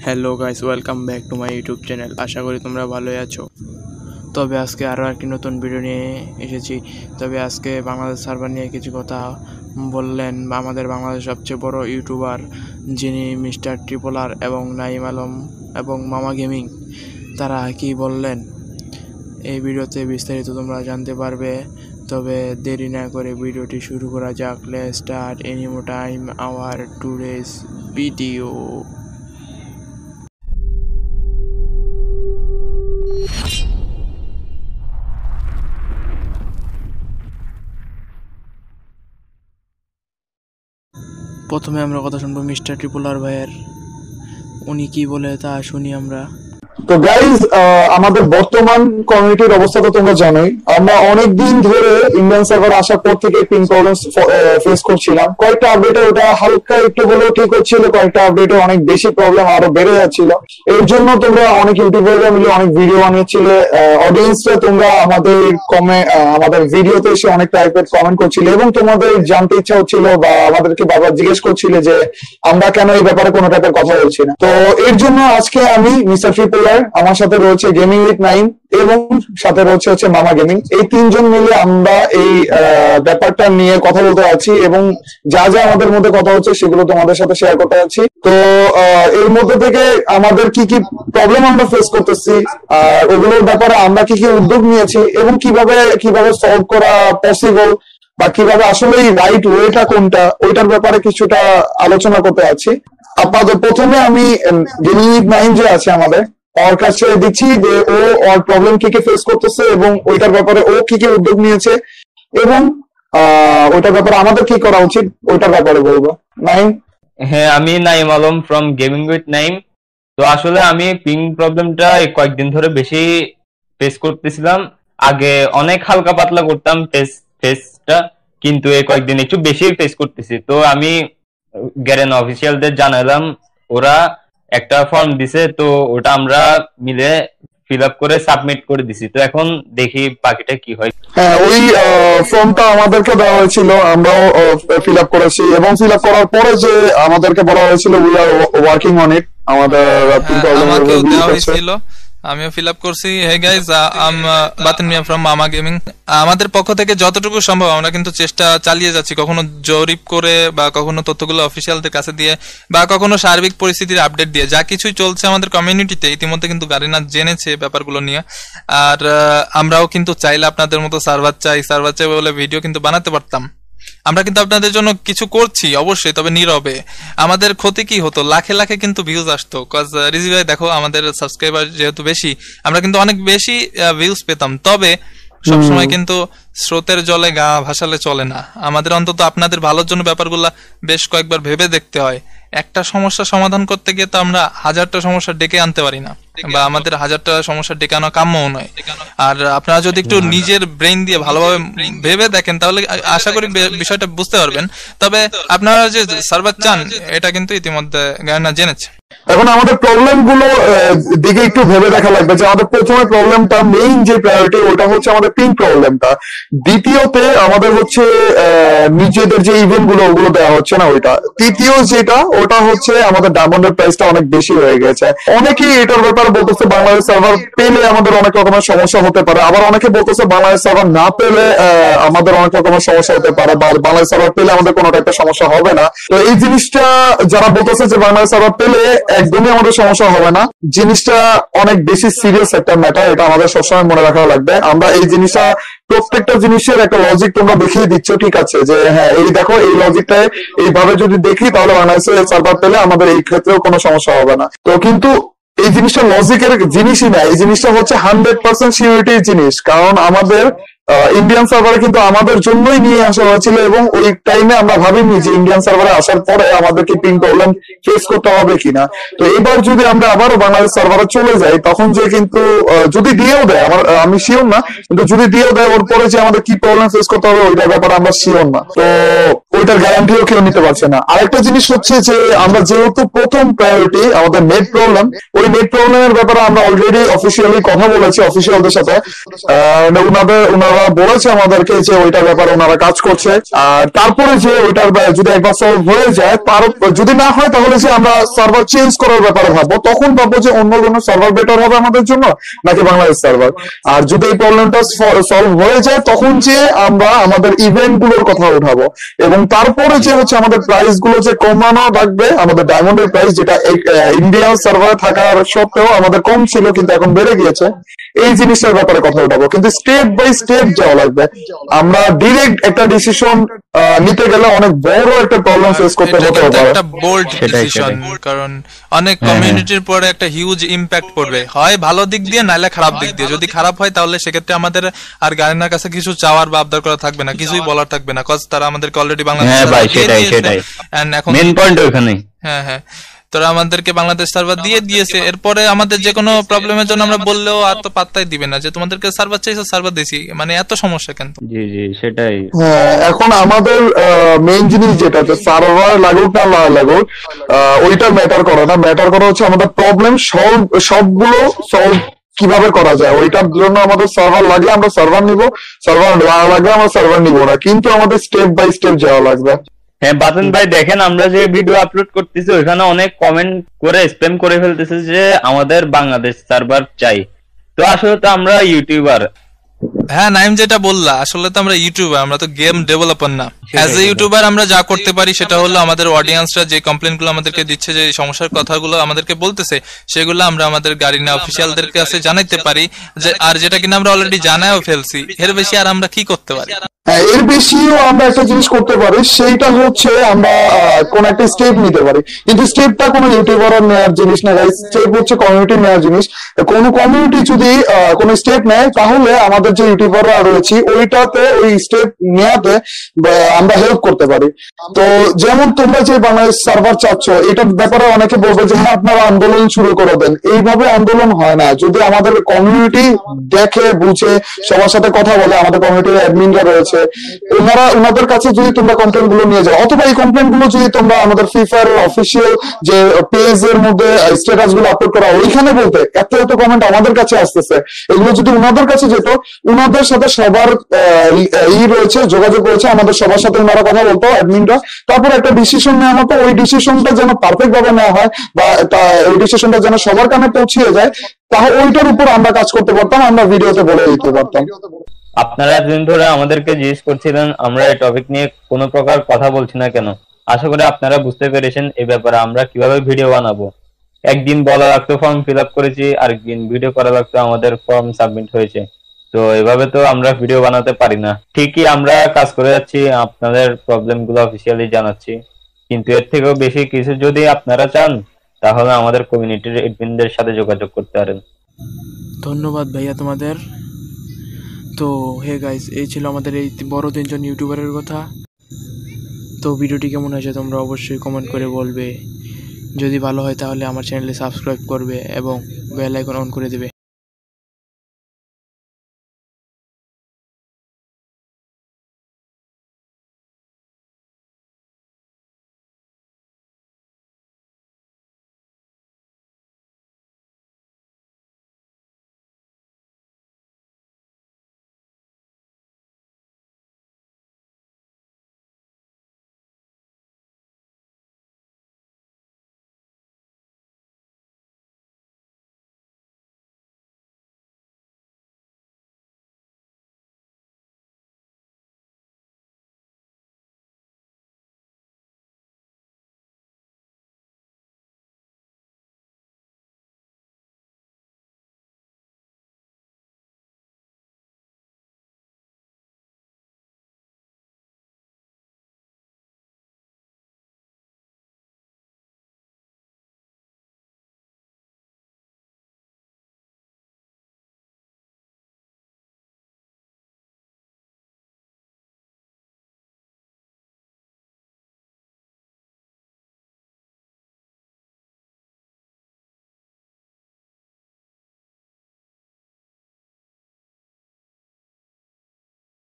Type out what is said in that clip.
Hello guys, welcome back to my YouTube channel. আশা করি তোমরা ভালোই আছো। তবে আজকে আরও একটি নতুন ভিডিও নিয়ে এসেছি। তবে আজকে বাংলাদেশ সার্ভার নিয়ে কিছু কথা বললেন আমাদের বাংলাদেশের সবচেয়ে বড় ইউটিউবার, যিনি মিস্টার ট্রিপল আর এবং নাইম আলম এবং মামা গেমিং। তারা কি বললেন এই ভিডিওতে বিস্তারিত তোমরা জানতে পারবে। তবে দেরি না করে ভিডিওটি শুরু করা যাক। Let's start any more time hour today's video. প্রথমে আমরা কথা শুনবো মিস্টার ট্রিপল আর ভাইয়ের। উনি কি বলে তা শুনি আমরা। তো গাইজ, আমাদের বর্তমান কমিউনিটির অবস্থা তো তোমরা জানোই। আমরা অনেকদিন ধরে ইন্ডিয়ান সার্ভার আসার পর থেকে পিং প্রবলেম ফেস করছিলাম। কয়েকটা আপডেটে ওটা হালকা একটু হলেও ঠিক হচ্ছিল, কয়েকটা আপডেটে অনেক বেশি প্রবলেম আরো বেড়ে যাচ্ছিল। এর জন্য তোমরা অনেক ইউটিউবাররা মিলে অনেক ভিডিও বানিয়েছিলে। অডিয়েন্সরা তোমরা আমাদের ভিডিওতে এসে অনেক টাইপের কমেন্ট করছিলে এবং তোমাদের জানতে ইচ্ছা হচ্ছিল বা আমাদেরকে বারবার জিজ্ঞেস করছিলে যে আমরা কেন এই ব্যাপারে কোনো টাইপের কথা বলছি না। তো এর জন্য আজকে আমি মিস্টার ট্রিপল আর, আমার সাথে রয়েছে গেমিং উইথ নাইম এবং সাথে রয়েছে মামা গেমিং, এই তিনজন মিলে আমরা এই ব্যাপারটা নিয়ে কথা বলতে যাচ্ছি এবং যা যা আমাদের মধ্যে কথা হচ্ছে সেগুলো তোমাদের সাথে শেয়ার করতে যাচ্ছি। তো এর মধ্যে থেকে আমাদের কি কি প্রবলেম আমরা ফেস করতেছি আর ওগুলোর ব্যাপারে আমরা কি কি উদ্যোগ নিয়েছি এবং কিভাবে সলভ করা পসিবল বা কিভাবে আসলে রাইট ওয়েটা কোনটা, ওইটার ব্যাপারে কিছুটা আলোচনা করতে যাচ্ছি। আপাতত প্রথমে আমি গেমিং উইথ নাইম যে আছে আমাদের, ওর কাছে দিচ্ছি যে ওর প্রবলেম কি কি ফেস করতেছে এবং ওইটার ব্যাপারে ও কি কি উদ্যোগ নিয়েছে এবং ওইটার ব্যাপারে আমাদের কি করা উচিত ওইটার ব্যাপারে বলবো। নাইম। হ্যাঁ, আমি Naim Alam from gaming with Naim. তো আসলে আমি পিং প্রবলেমটা কয়েকদিন ধরে বেশি ফেস করতেছিলাম। আগে অনেক হালকা পাতলা করতাম ফেসটা, কিন্তু এই কয়েকদিন একটু বেশি ফেস করতেছি। তো আমি গ্যারেন অফিসিয়ালদের জানালাম, ওরা একটা ফর্ম দিছে, তো ওটা আমরা মিলে ফিল আপ করে সাবমিট করে দিছি। তো এখন দেখি বাকিটা কি হয়। হ্যাঁ, ওই ফর্মটা আমাদেরকে দেওয়া হয়েছিল, আমরাও ফিল আপ করেছি এবং ফিল আপ করার পরে যে আমাদেরকে বলা হয়েছিল we are working on it, আমাদের আমাকেও দেওয়া হয়েছিল, আমিও ফিল আপ করছি। Hey guys, I'm Batin Mia from Mama gaming. আমাদের পক্ষ থেকে যতটুকু সম্ভব আমরা কিন্তু চেষ্টা চালিয়ে যাচ্ছি, কখনো জরিপ করে বা কখনো তথ্যগুলো অফিসিয়ালদের কাছে দিয়ে বা কখনো সার্বিক পরিস্থিতির আপডেট দিয়ে। যা কিছুই চলছে আমাদের কমিউনিটিতে ইতিমধ্যে কিন্তু গারিনা জেনেছে ব্যাপারগুলো নিয়ে। আর আমরাও কিন্তু চাইলে আপনাদের মতো সার্ভার চাই বলে ভিডিও কিন্তু বানাতে পারতাম। আমরা কিন্তু আপনাদের জন্য কিছু করছি অবশ্যই, তবে নীরবে। আমাদের ক্ষতি কি হতো, লাখে লাখে কিন্তু ভিউজ আসতো। কজ রিজি ভাই দেখো, আমাদের সাবস্ক্রাইবার যেহেতু বেশি, আমরা কিন্তু অনেক বেশি ভিউজ পেতাম। তবে সবসময় কিন্তু স্রোতের জলে গা ভাসালে চলে না। আমাদের অন্তত আপনাদের ভালোর জন্য ব্যাপারগুলা বেশ কয়েকবার ভেবে দেখতে হয়। একটা সমস্যা সমাধান করতে গিয়ে তো আমরা হাজারটা সমস্যা ডেকে আনতে পারি না, বা আমাদের হাজারটা সমস্যা ডেকে আনা কাম্যও নয়। আর আপনারা যদি একটু নিজের ব্রেইন দিয়ে ভালোভাবে ভেবে দেখেন তাহলে আশা করি বিষয়টা বুঝতে পারবেন। তবে আপনারা যে সার্ভার চান এটা কিন্তু ইতিমধ্যে গায়না জেনেছে। এখন আমাদের প্রবলেম গুলো দিকে একটু ভেবে দেখা লাগবে যে আমাদের প্রথমে প্রবলেমটা, মেইন যে প্রায়োরিটি ওটা হচ্ছে আমাদের পিং প্রবলেমটা। দ্বিতীয়তে আমাদের হচ্ছে নিজেদের যে ইভেন্ট গুলো ওগুলো দেওয়া হচ্ছে না ওইটা। তৃতীয় যেটা ওটা হচ্ছে আমাদের ডায়মন্ডের প্রাইসটা অনেক বেশি হয়ে গেছে। অনেকেই এটার ব্যাপারে বলতেছে বাংলাদেশ সার্ভার পেলে আমাদের অনেক রকমের সমস্যা হতে পারে, আবার অনেকে বলতেছে বাংলাদেশ সার্ভার না পেলে আমাদের অনেক রকমের সমস্যা হতে পারে, বা বাংলাদেশ সার্ভার পেলে আমাদের কোনো টাইপের সমস্যা হবে না। তো এই জিনিসটা যারা বলতেছে যে বাংলাদেশ সার্ভার পেলে একদমই আমাদের সমস্যা হবে না, জিনিসটা অনেক বেশি সিরিয়াস একটা ম্যাটার। এটা আমাদের সবসময় মনে রাখা লাগবে। আমরা এই জিনিসটা, প্রত্যেকটা জিনিসের একটা লজিক তোমরা দেখিয়ে দিচ্ছ, ঠিক আছে, যে হ্যাঁ এই দেখো এই লজিকটায় এইভাবে যদি দেখি তাহলে বাংলাদেশের সার্ভার পেলে আমাদের এই ক্ষেত্রেও কোনো সমস্যা হবে না। তো কিন্তু এই জিনিসটা লজিকের জিনিসই না, এই জিনিসটা হচ্ছে 100% সিকিউরিটির জিনিস। কারণ আমাদের ইন্ডিয়ান সার্ভারে কিন্তু আমাদের জন্যই নিয়ে আসা হয়েছিল এবং ওই টাইমে আমরা ভাবিনি যে ইন্ডিয়ান সার্ভারে আসার পরে আমাদেরকে পিং প্রবলেম ফেস করতে হবে কিনা। তো এবার যদি আমরা আবারও বাংলাদেশ সার্ভারে চলে যাই তখন যে কিন্তু যদি দিয়েও দেয়, আমি শিওর না, কিন্তু যদি দিয়েও দেয় ওর পরে যে আমাদের কি প্রবলেম ফেস করতে হবে ওইটার ব্যাপারে আমরা শিওর না। তো ওইটার গ্যারান্টিও কেউ নিতে পারছে না। আরেকটা জিনিস হচ্ছে যে আমরা যেহেতু প্রথম প্রায়োরিটি আমাদের নেট প্রবলেম, ওই নেট প্রবলেমের ব্যাপারে আমরা অলরেডি অফিসিয়ালি কথা বলেছি অফিসিয়ালদের সাথে। ওনারা বলেছে আমাদেরকে যে ওইটার ব্যাপারে ওনারা কাজ করছে। আর তারপরে যে ওইটার যদি একবার সলভ হয়ে যায়, যদি না হয় তাহলে যে আমরা সার্ভার চেঞ্জ করার ব্যাপারে ভাববো, তখন ভাববো যে অন্য কোনো সার্ভার বেটার হবে আমাদের জন্য নাকি বাংলাদেশ সার্ভার। আর যদি এই প্রবলেমটা সলভ হয়ে যায় তখন যে আমরা আমাদের ইভেন্ট গুলোর কথা উঠাবো, এবং তারপরে যে হচ্ছে আমাদের প্রাইস গুলো যে কমানো লাগবে, আমাদের ডায়মন্ডের প্রাইস যেটা ইন্ডিয়ান সার্ভারে থাকার সত্ত্বেও আমাদের কম ছিল কিন্তু এখন বেড়ে গিয়েছে, এই জিনিসটার ব্যাপারে কথা উঠাবো। কিন্তু স্টেপ বাই স্টেপ যাওয়া লাগবে। আমরা ডিরেক্ট একটা ডিসিশন নিতে গেলে অনেক বড় একটা প্রবলেম ফেস করতে হতে পারে। একটা বোল্ড ডিসিশন, কারণ অনেক কমিউনিটির পরে একটা হিউজ ইম্প্যাক্ট পড়বে, হয় ভালো দিক দিয়ে নাইলে খারাপ দিক দিয়ে। যদি খারাপ হয় তাহলে সেক্ষেত্রে আমাদের আর গার্ডিয়ানের কাছে কিছু চাওয়ার বা আবদার করা থাকবে না, কিছুই বলার থাকবে না, কজ তারা আমাদেরকে অলরেডি বাংলাদেশ এখন মেইন পয়েন্ট ওখানে। হ্যাঁ, তোরা আমাদেরকে বাংলাদেশ সার্ভার দিয়ে দিয়েছে, এরপরে আমাদের যে কোনো প্রবলেমের জন্য আমরা বললেও আর তো পাত্তাই দিবে না যে তোমাদেরকে সার্ভার চাইছো, সার্ভার দিছি, মানে এত সমস্যা কেন? জি সেটাই। হ্যাঁ, এখন আমাদের মেইন জিনিস যেটা সার্ভার লাগুক না লাগুক ওইটা ম্যাটার করে না। ম্যাটার করা হচ্ছে আমাদের প্রবলেম সবগুলো সলভ কিভাবে করা যায়। ওইটার জন্য আমাদের সার্ভার লাগলে আমরা সার্ভার নিব, সার্ভার লাগলে আমরা সার্ভার নিব না, কিন্তু আমাদের স্টেপ বাই স্টেপ যাওয়া লাগবে। হ্যাঁ বাতন ভাই, দেখেন আমরা যে ভিডিও আপলোড করতেছি ওইখানে অনেক কমেন্ট করে স্প্যাম করে ফেলতেছে যে আমাদের বাংলাদেশ সার্ভার চাই। তো আসলে তো আমরা ইউটিউবার। হ্যাঁ নাইম যেটা বললা, আসলে তো আমরা ইউটিউবার, আমরা তো গেম ডেভেলপার না। অ্যাজ এ ইউটিউবার আমরা যা করতে পারি সেটা হলো আমাদের অডিয়েন্সরা যে কমপ্লেন গুলো আমাদেরকে দিচ্ছে, যে সমস্যার কথাগুলো আমাদেরকে বলতেছে, সেগুলো আমরা আমাদের গার্ডিয়ান অফিসিয়ালদের কাছে জানাইতে পারি। আর যেটা কিনা আমরা অলরেডি জানায়ও ফেলছি, এর বেশি আর আমরা কি করতে পারি? এর বেশিও আমরা একটা জিনিস করতে পারি, সেইটা হচ্ছে আমরা কোন একটা স্টেপ নিতে পারি। কিন্তু স্টেপটা কোনো ইউটিউবার নেওয়ার জিনিস না, স্টেপ হচ্ছে কমিউনিটি নেওয়ার জিনিস। কোন কমিউনিটি যদি কোন স্টেপ নেয় তাহলে আমাদের যে ইউটিউবাররা রয়েছে ওইটাতে ওই স্টেপ নেওয়াতে আমরা হেল্প করতে পারি। তো যেমন তোমরা যে বাংলাদেশ সার্ভার চাচ্ছ, এটার ব্যাপারে অনেকে বলবে যে আপনারা আন্দোলন শুরু করে দেন। এইভাবে আন্দোলন হয় না। যদি আমাদের কমিউনিটি দেখে বুঝে সবার সাথে কথা বলে, আমাদের কমিউনিটির অ্যাডমিনরা রয়েছে, ওনাদের কাছে যদি তোমরা কমপ্লেন গুলো নিয়ে যাও, অথবা এই কমপ্লেন গুলো যদি তোমরা আমাদের ফিফার অফিসিয়াল যে পেজ এর মধ্যে স্ট্যাটাস গুলো আপলোড করা, ওইখানে বলতে এত কমেন্ট আমাদের কাছে আসতেছে, এগুলো যদি ওনাদের কাছে যেত, ওনাদের সাথে সবার রয়েছে, যোগাযোগ রয়েছে, আমাদের সবার সাথে ওনারা কথা বলতো অ্যাডমিনরা, তারপর একটা ডিসিশন নেওয়া হতো। ওই ডিসিশনটা যেন পারফেক্ট ভাবে নেওয়া হয় বা ওই ডিসিশনটা যেন সবার কানে পৌঁছিয়ে যায়, তাহলে ওইটার উপর আমরা কাজ করতে পারতাম, আমরা ভিডিওতে বলে দিতে পারতাম। আপনারা এতদিন ধরে আমাদেরকে জিজ্ঞেস করছিলেন আমরা এই টপিক নিয়ে কোনো প্রকার কথা বলছি না কেন। আশা করি আপনারা বুঝতে পেরেছেন এই ব্যাপারে আমরা কিভাবে ভিডিও বানাবো। একদিন বলা লাগতো ফর্ম ফিল আপ করেছি, আরেকদিন ভিডিও করা লাগতো আমাদের ফর্ম সাবমিট হয়েছে। তো এভাবে তো আমরা ভিডিও বানাতে পারি না। ঠিকই আমরা কাজ করে যাচ্ছি, আপনাদের প্রবলেম গুলো অফিসিয়ালি জানাচ্ছি, কিন্তু এর থেকেও বেশি কিছু যদি আপনারা চান তাহলে আমাদের কমিউনিটির এডমিনদের সাথে যোগাযোগ করতে পারেন। ধন্যবাদ ভাইয়া তোমাদের। তো হে গাইস, এই ছিল আমাদের এই বড় 3 জন ইউটিউবারের কথা। তো ভিডিওটি কেমন হয়েছে তোমরা অবশ্যই কমেন্ট করে বলবে। যদি ভালো হয় তাহলে আমার চ্যানেলে সাবস্ক্রাইব করবে এবং বেল আইকন অন করে দেবে।